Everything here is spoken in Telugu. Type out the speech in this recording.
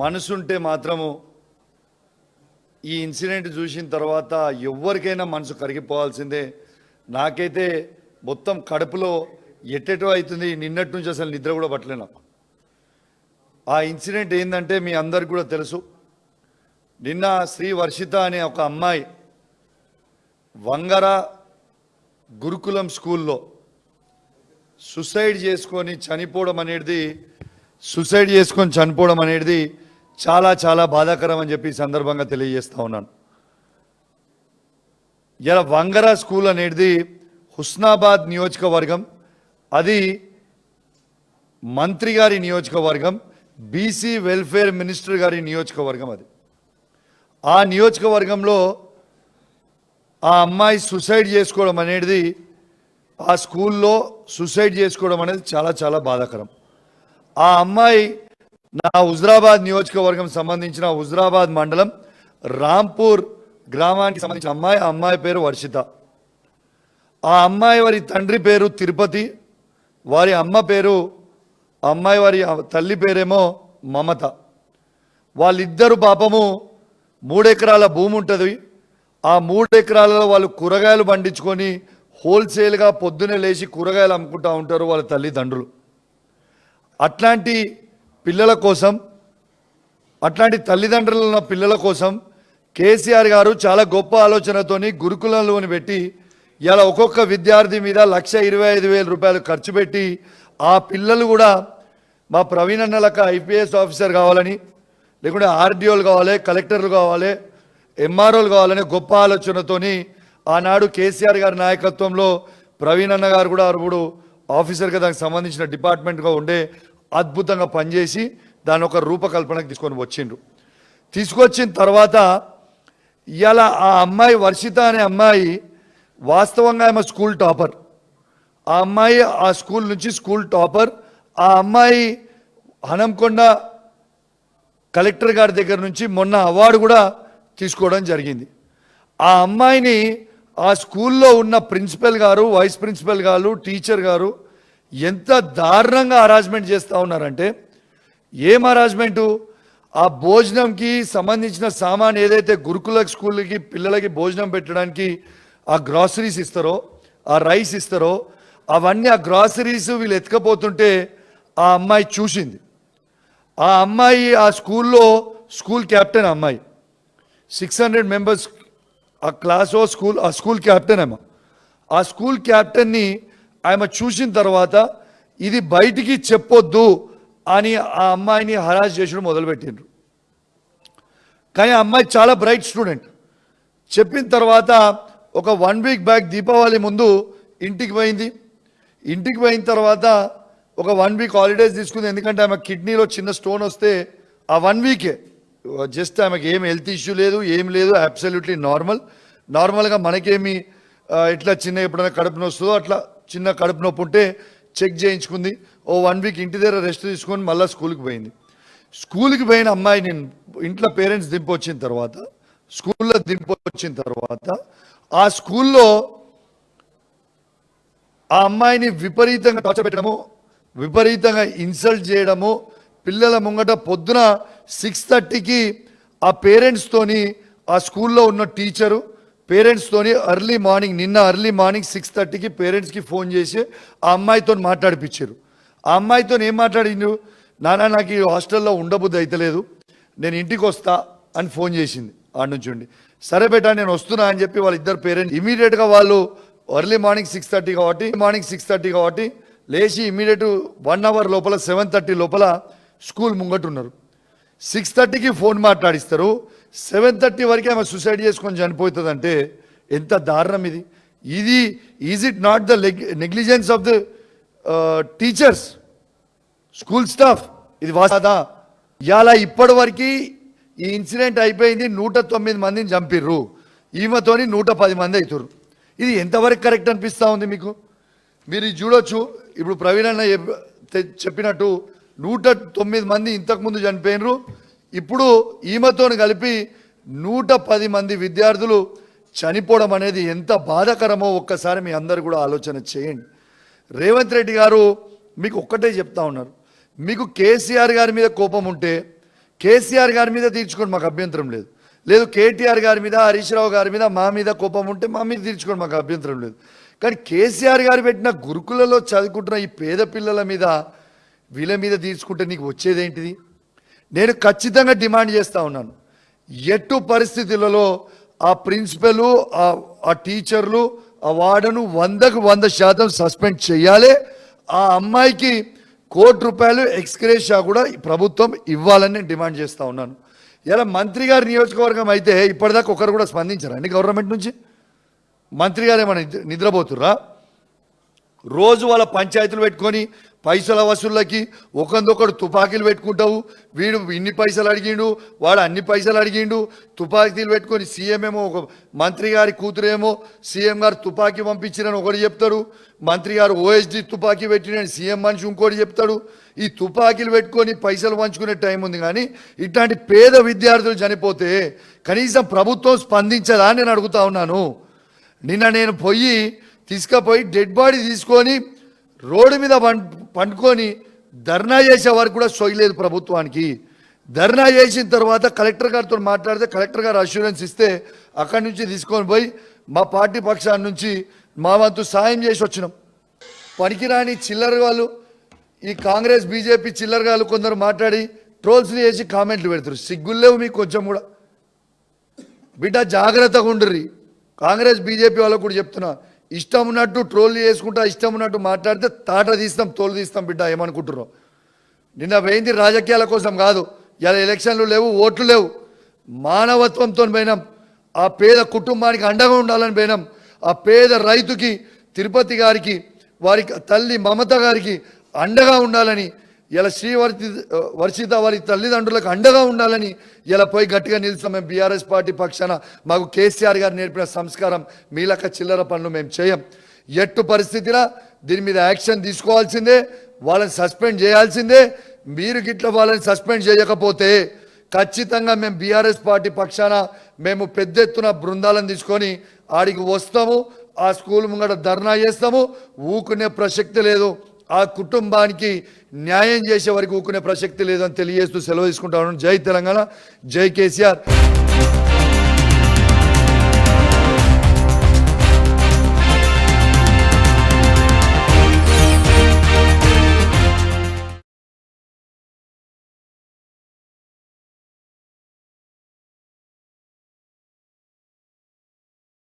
మనసుంటే మాత్రము ఈ ఇన్సిడెంట్ చూసిన తర్వాత ఎవరికైనా మనసు కరిగిపోవాల్సిందే. నాకైతే మొత్తం కడుపులో ఎట్టెటో అవుతుంది. నిన్నటి నుంచి అసలు నిద్ర కూడా పట్టలేను. ఆ ఇన్సిడెంట్ ఏంటంటే మీ అందరికి కూడా తెలుసు. నిన్న శ్రీ వర్షిత అనే ఒక అమ్మాయి వంగర గురుకులం స్కూల్లో సూసైడ్ చేసుకొని చనిపోవడం అనేది చాలా చాలా బాధాకరం అని చెప్పి సందర్భంగా తెలియజేస్తా ఉన్నాను. ఇలా వంగర స్కూల్ అనేది హుస్నాబాద్ నియోజకవర్గం, అది మంత్రి గారి నియోజకవర్గం, బీసీ వెల్ఫేర్ మినిస్టర్ గారి నియోజకవర్గం. అది ఆ నియోజకవర్గంలో ఆ అమ్మాయి సూసైడ్ చేసుకోవడం అనేది, ఆ స్కూల్లో సూసైడ్ చేసుకోవడం అనేది చాలా చాలా బాధాకరం. ఆ అమ్మాయి నా హుజరాబాద్ నియోజకవర్గం సంబంధించిన హుజరాబాద్ మండలం రాంపూర్ గ్రామానికి సంబంధించిన అమ్మాయి. ఆ అమ్మాయి పేరు వర్షిత. ఆ అమ్మాయి వారి తండ్రి పేరు తిరుపతి, వారి అమ్మాయి వారి తల్లి పేరేమో మమత. వాళ్ళిద్దరు పాపము 3 ఎకరాల భూమి ఉంటుంది. ఆ 3 ఎకరాలలో వాళ్ళు కూరగాయలు పండించుకొని హోల్సేల్గా పొద్దునే లేచి కూరగాయలు అమ్ముకుంటూ ఉంటారు వాళ్ళ తల్లిదండ్రులు. అట్లాంటి పిల్లల కోసం, అట్లాంటి తల్లిదండ్రులు ఉన్న పిల్లల కోసం కేసీఆర్ గారు చాలా గొప్ప ఆలోచనతోని గురుకులంలోని పెట్టి ఇలా ఒక్కొక్క విద్యార్థి మీద 1,25,000 రూపాయలు ఖర్చు పెట్టి ఆ పిల్లలు కూడా మా ప్రవీణ్ అన్నలకు ఐపీఎస్ ఆఫీసర్ కావాలని, లేకుంటే ఆర్డీఓలు కావాలి, కలెక్టర్లు కావాలి, ఎంఆర్ఓలు కావాలనే గొప్ప ఆలోచనతోని ఆనాడు కేసీఆర్ గారి నాయకత్వంలో ప్రవీణ్ అన్న గారు కూడా అప్పుడు ఆఫీసర్గా దానికి సంబంధించిన డిపార్ట్మెంట్గా ఉండే అద్భుతంగా పనిచేసి దాని ఒక రూపకల్పనకు తీసుకొచ్చిన తర్వాత ఇలా ఆ అమ్మాయి వర్షిత అనే అమ్మాయి వాస్తవంగా ఆమె స్కూల్ టాపర్. ఆ అమ్మాయి ఆ స్కూల్ నుంచి స్కూల్ టాపర్. ఆ అమ్మాయి హనంకొండ కలెక్టర్ గారి దగ్గర నుంచి మొన్న అవార్డు కూడా తీసుకోవడం జరిగింది. ఆ అమ్మాయిని ఆ స్కూల్లో ఉన్న ప్రిన్సిపల్ గారు, వైస్ ప్రిన్సిపల్ గారు, టీచర్ గారు ఎంత దారుణంగా హరాస్మెంట్ చేస్తూ ఉన్నారంటే, ఏం హరాస్మెంటు, ఆ భోజనంకి సంబంధించిన సామాన్ ఏదైతే గురుకుల స్కూల్కి పిల్లలకి భోజనం పెట్టడానికి ఆ గ్రాసరీస్ ఇస్తారో, ఆ రైస్ ఇస్తారో, అవన్నీ ఆ గ్రాసరీస్ వీళ్ళు ఎత్తుకపోతుంటే ఆ అమ్మాయి చూసింది. ఆ అమ్మాయి ఆ స్కూల్లో స్కూల్ క్యాప్టెన్ అమ్మాయి, 600 మెంబర్స్ ఆ క్లాసో ఆ స్కూల్ క్యాప్టెన్ ఆమె. ఆ స్కూల్ క్యాప్టెన్ని ఆమె చూసిన తర్వాత ఇది బయటికి చెప్పొద్దు అని ఆ అమ్మాయిని హరాస్ చేయడం మొదలుపెట్టిండ్రు. కానీ ఆ అమ్మాయి చాలా బ్రైట్ స్టూడెంట్. చెప్పిన తర్వాత ఒక 1 వీక్ బ్యాక్ దీపావళి ముందు ఇంటికి పోయింది. ఇంటికి పోయిన తర్వాత ఒక 1 వీక్ హాలిడేస్ తీసుకుంది. ఎందుకంటే ఆమె కిడ్నీలో చిన్న స్టోన్ వస్తే ఆ 1 వీకే జస్ట్ ఆమెకి ఏం హెల్త్ ఇష్యూ లేదు, ఏం లేదు, అబ్సల్యూట్లీ నార్మల్గా మనకేమి ఇట్లా చిన్న ఎప్పుడైనా కడుపు నొప్పి వస్తుందో అట్లా చిన్న కడుపు నొప్పి ఉంటే చెక్ చేయించుకుంది. ఓ 1 వీక్ ఇంటి దగ్గర రెస్ట్ తీసుకొని మళ్ళీ స్కూల్కి పోయింది. స్కూల్కి పోయిన అమ్మాయి నేను ఇంట్లో పేరెంట్స్ దింపొచ్చిన తర్వాత, స్కూల్లో దింపొచ్చిన తర్వాత ఆ స్కూల్లో ఆ అమ్మాయిని విపరీతంగా టార్చర్ పెట్టడము, విపరీతంగా ఇన్సల్ట్ చేయడము, పిల్లల ముంగట పొద్దున 6:30కి ఆ పేరెంట్స్తోని ఆ స్కూల్లో ఉన్న టీచరు పేరెంట్స్తోని నిన్న అర్లీ మార్నింగ్ 6:30కి పేరెంట్స్కి ఫోన్ చేసి ఆ అమ్మాయితో మాట్లాడిపించారు. ఆ అమ్మాయితో ఏం మాట్లాడిండు, నాన్న నాకు ఈ హాస్టల్లో ఉండబుద్ధి అయితలేదు, నేను ఇంటికి వస్తా అని ఫోన్ చేసింది. ఆడ నుంచి ఉండి సరే బేటా నేను వస్తున్నా అని చెప్పి వాళ్ళిద్దరు పేరెంట్స్ ఇమీడియట్గా వాళ్ళు ఎర్లీ మార్నింగ్ 6:30 కాబట్టి లేచి ఇమీడియట్ 1 అవర్ లోపల 7:30 లోపల స్కూల్ ముంగట్టున్నారు. 6:30కి ఫోన్ మాట్లాడిస్తారు, 7:30 వరకు ఆమె సూసైడ్ చేసుకొని చనిపోతుందంటే ఎంత దారుణం ఇది. Is it not the negligence of the teachers, school staff? ఇది వాస్తదా? ఇలా ఇప్పటి వరకు ఈ ఇన్సిడెంట్ అయిపోయింది, 109 మందిని చంపిర్రు, ఈమెతోని 110 మంది అవుతారు. ఇది ఎంతవరకు కరెక్ట్ అనిపిస్తూ ఉంది మీకు? మీరు చూడొచ్చు. ఇప్పుడు ప్రవీణ్ అన్న చెప్పినట్టు 109 మంది ఇంతకుముందు చనిపోయినరు, ఇప్పుడు ఈమెతో కలిపి 110 మంది విద్యార్థులు చనిపోవడం అనేది ఎంత బాధాకరమో ఒక్కసారి మీ అందరు కూడా ఆలోచన చేయండి. రేవంత్ రెడ్డి గారు మీకు ఒక్కటే చెప్తా ఉన్నారు, మీకు కేసీఆర్ గారి మీద కోపం ఉంటే కేసీఆర్ గారి మీద తీర్చుకోండి, మాకు అభ్యంతరం లేదు. లేదు కేటీఆర్ గారి మీద, హరీష్ రావు గారి మీద, మా మీద కోపం ఉంటే మా మీద తీర్చుకోండి, మాకు అభ్యంతరం లేదు. కానీ కేసీఆర్ గారు పెట్టిన గురుకులలో చదువుకుంటున్న ఈ పేద పిల్లల మీద, వీళ్ళ మీద తీర్చుకుంటే నీకు వచ్చేదేంటిది? నేను ఖచ్చితంగా డిమాండ్ చేస్తూ ఉన్నాను, ఎట్టు పరిస్థితులలో ఆ ప్రిన్సిపల్, ఆ టీచర్లు, ఆ వార్డను 100కు 100% సస్పెండ్ చేయాలి. ఆ అమ్మాయికి ₹1 ఎక్స్గ్రేషియా కూడా ప్రభుత్వం ఇవ్వాలని నేను డిమాండ్ చేస్తూ ఉన్నాను. ఇలా మంత్రి గారి నియోజకవర్గం అయితే ఇప్పటిదాకా ఒకరు కూడా స్పందించారండి గవర్నమెంట్ నుంచి? మంత్రి గారు ఏమైనా నిద్రపోతుర్రా? రోజు వాళ్ళ పంచాయతీలు పెట్టుకొని పైసల వసూళ్ళకి ఒకరిదొకడు తుపాకీలు పెట్టుకుంటావు. వీడు ఇన్ని పైసలు అడిగిండు, వాడు అన్ని పైసలు అడిగిండు, తుపాకీలు పెట్టుకొని సీఎం ఏమో, ఒక మంత్రి గారి కూతురేమో సీఎం గారు తుపాకీ పంపించినని ఒకటి చెప్తాడు, మంత్రి గారు ఓఎస్డి తుపాకీ పెట్టినని సీఎం మనిషి ఇంకోటి చెప్తాడు. ఈ తుపాకీలు పెట్టుకొని పైసలు పంచుకునే టైం ఉంది, కానీ ఇట్లాంటి పేద విద్యార్థులు చనిపోతే కనీసం ప్రభుత్వం స్పందించదా అని నేను అడుగుతా ఉన్నాను. నిన్న నేను తీసుకుపోయి డెడ్ బాడీ తీసుకొని రోడ్డు మీద పండుకొని ధర్నా చేసే వరకు కూడా సొయ్యలేదు ప్రభుత్వానికి. ధర్నా చేసిన తర్వాత కలెక్టర్ గారితో మాట్లాడితే కలెక్టర్ గారు అష్యూరెన్స్ ఇస్తే అక్కడి నుంచి తీసుకొని పోయి మా పార్టీ పక్షాల నుంచి మా వంతు సాయం చేసి వచ్చినాం. పనికిరాని చిల్లర వాళ్ళు, ఈ కాంగ్రెస్ బీజేపీ చిల్లర వాళ్ళు కొందరు మాట్లాడి ట్రోల్స్లు చేసి కామెంట్లు పెడతారు. సిగ్గులేవు మీకు కొంచెం కూడా? బిడ్డ జాగ్రత్తగా ఉండ్రి. కాంగ్రెస్ బీజేపీ వాళ్ళకు కూడా చెప్తున్నా, ఇష్టం ఉన్నట్టు ట్రోల్ చేసుకుంటా, ఇష్టం ఉన్నట్టు మాట్లాడితే తాట తీస్తాం, తోలు తీస్తాం. బిడ్డ ఏమనుకుంటున్నావు? నిన్న పోయింది రాజకీయాల కోసం కాదు, ఇలా ఎలక్షన్లు లేవు, ఓట్లు లేవు, మానవత్వంతో పోయినాం. ఆ పేద కుటుంబానికి అండగా ఉండాలని పోయినాం. ఆ పేద రైతుకి, తిరుపతి గారికి, వారికి తల్లి మమత గారికి అండగా ఉండాలని, ఇలా వర్షిత వారి తల్లిదండ్రులకు అండగా ఉండాలని ఇలా పోయి గట్టిగా నిలుస్తాం. మేము బీఆర్ఎస్ పార్టీ పక్షాన మాకు కేసీఆర్ గారు నేర్పిన సంస్కారం, మీలక చిల్లర పనులు మేము చేయం. ఎట్టు పరిస్థితిలో దీని మీద యాక్షన్ తీసుకోవాల్సిందే, వాళ్ళని సస్పెండ్ చేయాల్సిందే. మీరు గిట్ల వాళ్ళని సస్పెండ్ చేయకపోతే ఖచ్చితంగా మేము బీఆర్ఎస్ పార్టీ పక్షాన మేము పెద్ద ఎత్తున బృందాలను తీసుకొని ఆడికి వస్తాము. ఆ స్కూల్ ముంగట ధర్నా చేస్తాము. ఊకునే ప్రసక్తి లేదు. ఆ కుటుంబానికి న్యాయం చేసే వరకు ఊకునే ప్రసక్తి లేదని తెలియజేస్తూ సెలవు తీసుకుంటా ఉన్నాను. జై తెలంగాణ, జై కేసీఆర్.